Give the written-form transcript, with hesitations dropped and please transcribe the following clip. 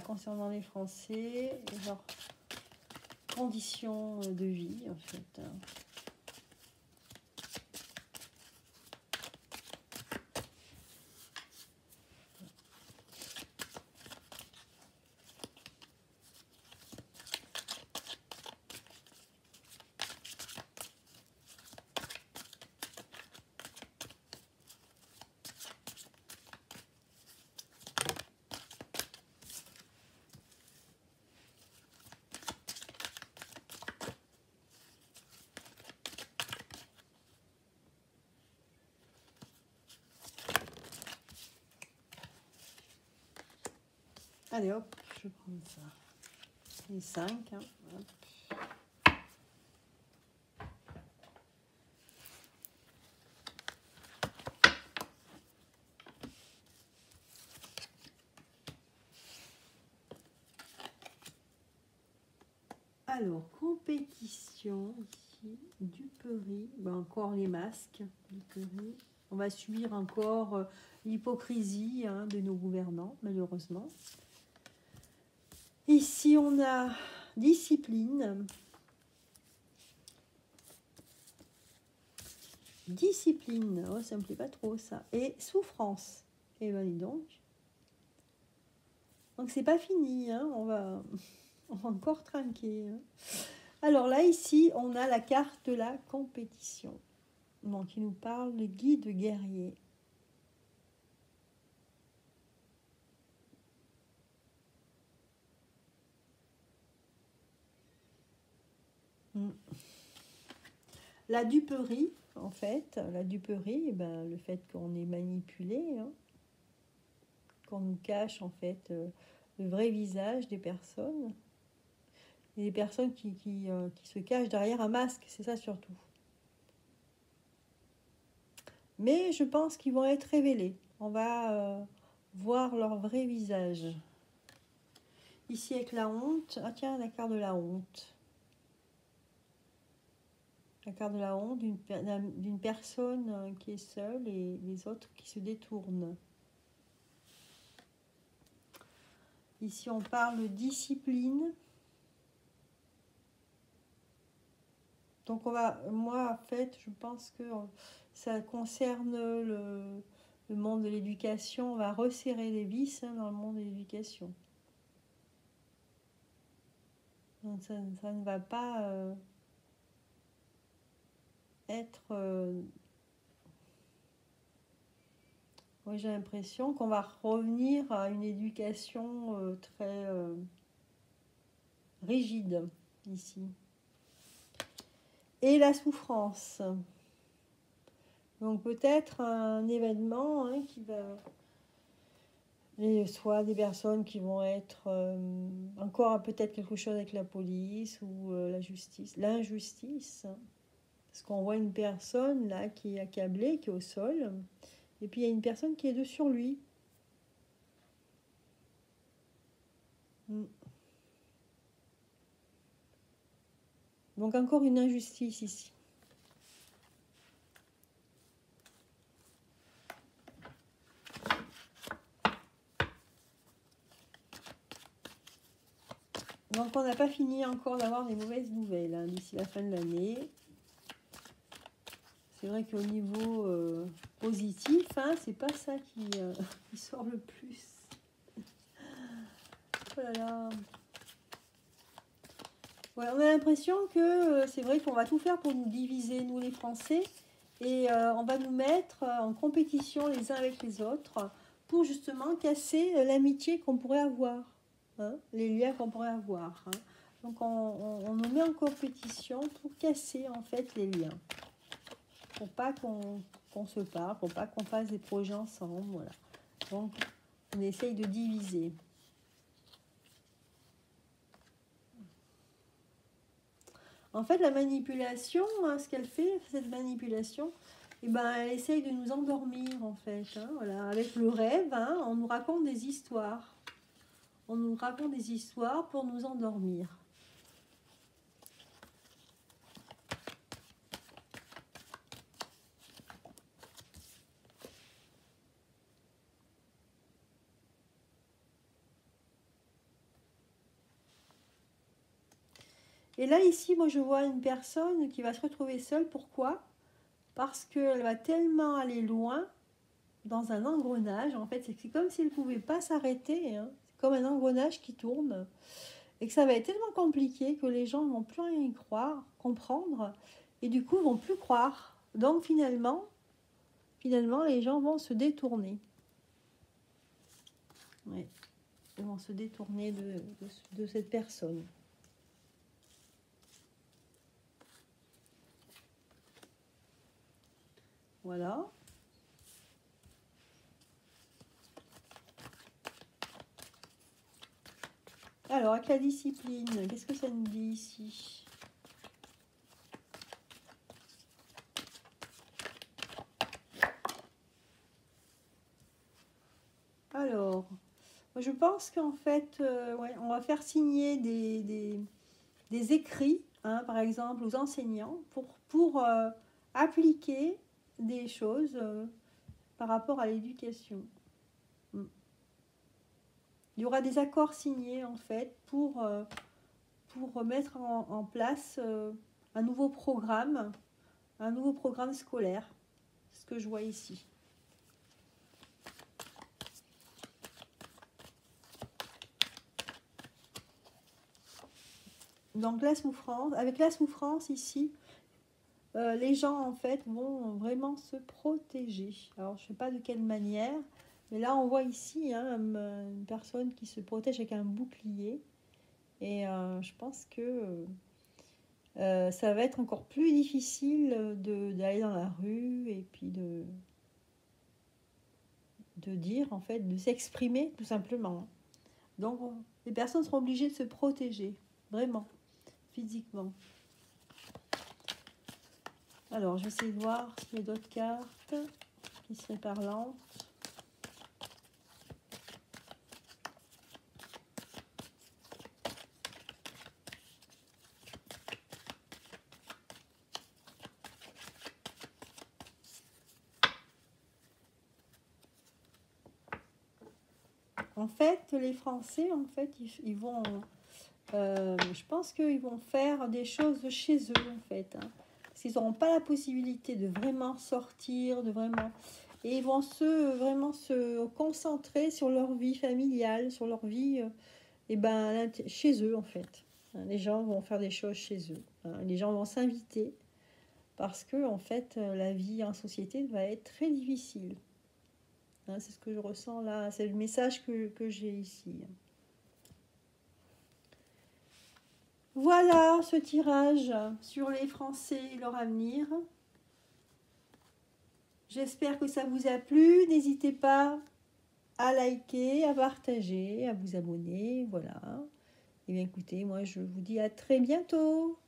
concernant les Français, leurs conditions de vie, en fait. Allez hop, je prends ça. Les 5. Hein. Alors, compétition ici, duperie, ben encore les masques, duperie. On va subir encore l'hypocrisie de nos gouvernants, malheureusement. Ici, on a discipline. Discipline, oh, ça me plaît pas trop ça. Et souffrance. Et ben dis donc. Donc c'est pas fini, hein. On va encore trinquer. Hein. Alors là, ici, on a la carte de la compétition. Donc il nous parle de guide guerrier. La duperie, en fait, la duperie, eh ben, le fait qu'on est manipulé, hein, qu'on nous cache en fait le vrai visage des personnes, et des personnes qui se cachent derrière un masque, c'est ça surtout. Mais je pense qu'ils vont être révélés, on va voir leur vrai visage. Ici avec la honte, ah tiens, la carte de la honte. La carte de la honte d'une personne qui est seule et les autres qui se détournent. Ici, on parle de discipline. Donc, moi, en fait, je pense que ça concerne le monde de l'éducation. On va resserrer les vis dans le monde de l'éducation. Donc, ça ne va pas être... Moi, j'ai l'impression qu'on va revenir à une éducation très rigide ici. Et la souffrance. Donc peut-être un événement qui va... soit des personnes qui vont être encore peut-être quelque chose avec la police ou la justice. L'injustice. Parce qu'on voit une personne là qui est accablée, qui est au sol. Et puis il y a une personne qui est de sur lui. Donc encore une injustice ici. Donc on n'a pas fini encore d'avoir des mauvaises nouvelles d'ici la fin de l'année. C'est vrai qu'au niveau positif, c'est pas ça qui sort le plus. Oh là là. Ouais, on a l'impression que c'est vrai qu'on va tout faire pour nous diviser, nous les Français, et on va nous mettre en compétition les uns avec les autres pour justement casser l'amitié qu'on pourrait avoir, les liens qu'on pourrait avoir. Donc on nous met en compétition pour casser en fait les liens, pour pas qu'on se parle, pour pas qu'on fasse des projets ensemble, voilà. Donc on essaye de diviser. En fait, la manipulation, ce qu'elle fait, cette manipulation, elle essaye de nous endormir, en fait. Voilà. Avec le rêve, on nous raconte des histoires. On nous raconte des histoires pour nous endormir. Et là, ici, moi, je vois une personne qui va se retrouver seule. Pourquoi? Parce qu'elle va tellement aller loin dans un engrenage. En fait, c'est comme s'il ne pouvait pas s'arrêter, hein. C'est comme un engrenage qui tourne. Et que ça va être tellement compliqué que les gens ne vont plus rien y croire, comprendre. Et du coup, ils ne vont plus croire. Donc, finalement, les gens vont se détourner. Ouais. Ils vont se détourner de cette personne. Voilà. Alors, avec la discipline, qu'est-ce que ça nous dit ici? Alors, je pense qu'en fait, ouais, on va faire signer des écrits, hein, par exemple, aux enseignants pour appliquer des choses par rapport à l'éducation. Il y aura des accords signés, en fait, pour mettre en place un nouveau programme scolaire. C'est ce que je vois ici. Donc avec la souffrance ici, les gens en fait vont vraiment se protéger. Alors je ne sais pas de quelle manière, mais là on voit ici, hein, une personne qui se protège avec un bouclier. Et je pense que ça va être encore plus difficile d'aller dans la rue et puis de dire en fait, de s'exprimer tout simplement. Donc les personnes seront obligées de se protéger, vraiment, physiquement. Alors, je vais essayer de voir s'il y a d'autres cartes qui seraient parlantes. En fait, les Français, en fait, ils vont... je pense qu'ils vont faire des choses chez eux, en fait. Hein, parce qu'ils n'auront pas la possibilité de vraiment sortir, de vraiment... Et ils vont vraiment se concentrer sur leur vie familiale, sur leur vie chez eux, en fait. Hein, les gens vont faire des choses chez eux. Hein, les gens vont s'inviter parce que, en fait, la vie en société va être très difficile. Hein, c'est ce que je ressens là, c'est le message que j'ai ici. Voilà ce tirage sur les Français et leur avenir. J'espère que ça vous a plu. N'hésitez pas à liker, à partager, à vous abonner. Voilà. Et bien écoutez, moi je vous dis à très bientôt.